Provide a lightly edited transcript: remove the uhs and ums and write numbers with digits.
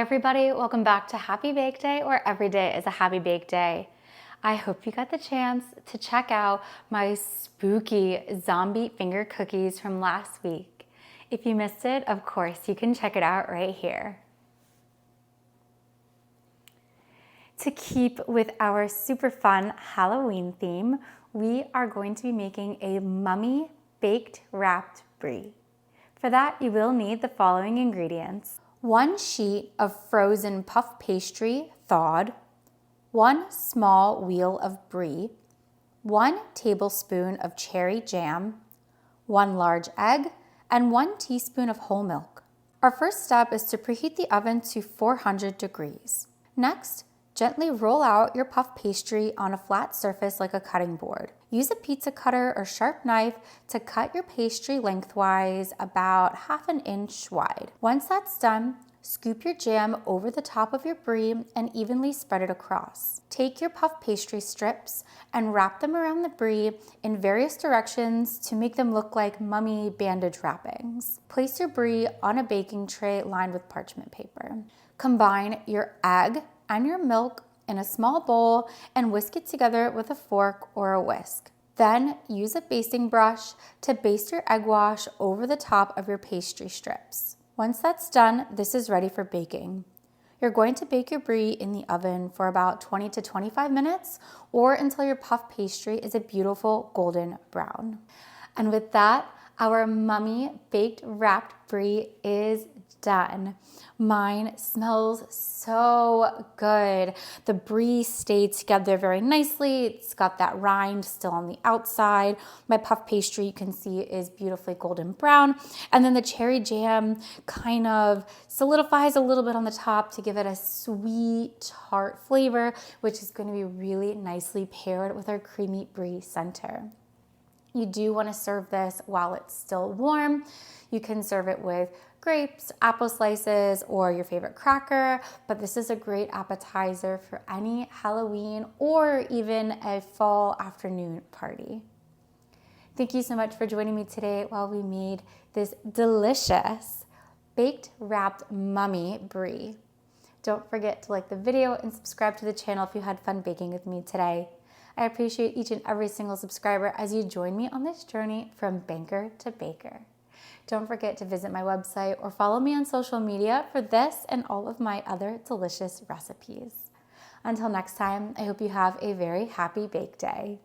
Hi everybody, welcome back to Happy Bake Day, where every day is a happy bake day. I hope you got the chance to check out my spooky zombie finger cookies from last week. If you missed it, of course, you can check it out right here. To keep with our super fun Halloween theme, we are going to be making a mummy baked wrapped brie. For that, you will need the following ingredients. 1 sheet of frozen puff pastry, thawed, 1 small wheel of brie, 1 tablespoon of cherry jam, 1 large egg, and 1 teaspoon of whole milk. Our first step is to preheat the oven to 400 degrees. Next, gently roll out your puff pastry on a flat surface like a cutting board. Use a pizza cutter or sharp knife to cut your pastry lengthwise about 1/2 inch wide. Once that's done, scoop your jam over the top of your brie and evenly spread it across. Take your puff pastry strips and wrap them around the brie in various directions to make them look like mummy bandage wrappings. Place your brie on a baking tray lined with parchment paper. Combine your egg and your milk in a small bowl and whisk it together with a fork or a whisk. Then use a basting brush to baste your egg wash over the top of your pastry strips. Once that's done, this is ready for baking. You're going to bake your brie in the oven for about 20 to 25 minutes or until your puff pastry is a beautiful golden brown. And with that, our mummy baked wrapped brie is done. Mine smells so good. The brie stayed together very nicely. It's got that rind still on the outside. My puff pastry, you can see, is beautifully golden brown. And then the cherry jam kind of solidifies a little bit on the top to give it a sweet tart flavor, which is going to be really nicely paired with our creamy brie center. You do want to serve this while it's still warm. You can serve it with grapes, apple slices, or your favorite cracker, but this is a great appetizer for any Halloween or even a fall afternoon party. Thank you so much for joining me today while we made this delicious baked wrapped mummy brie. Don't forget to like the video and subscribe to the channel if you had fun baking with me today. I appreciate each and every single subscriber as you join me on this journey from banker to baker. Don't forget to visit my website or follow me on social media for this and all of my other delicious recipes. Until next time, I hope you have a very happy bake day.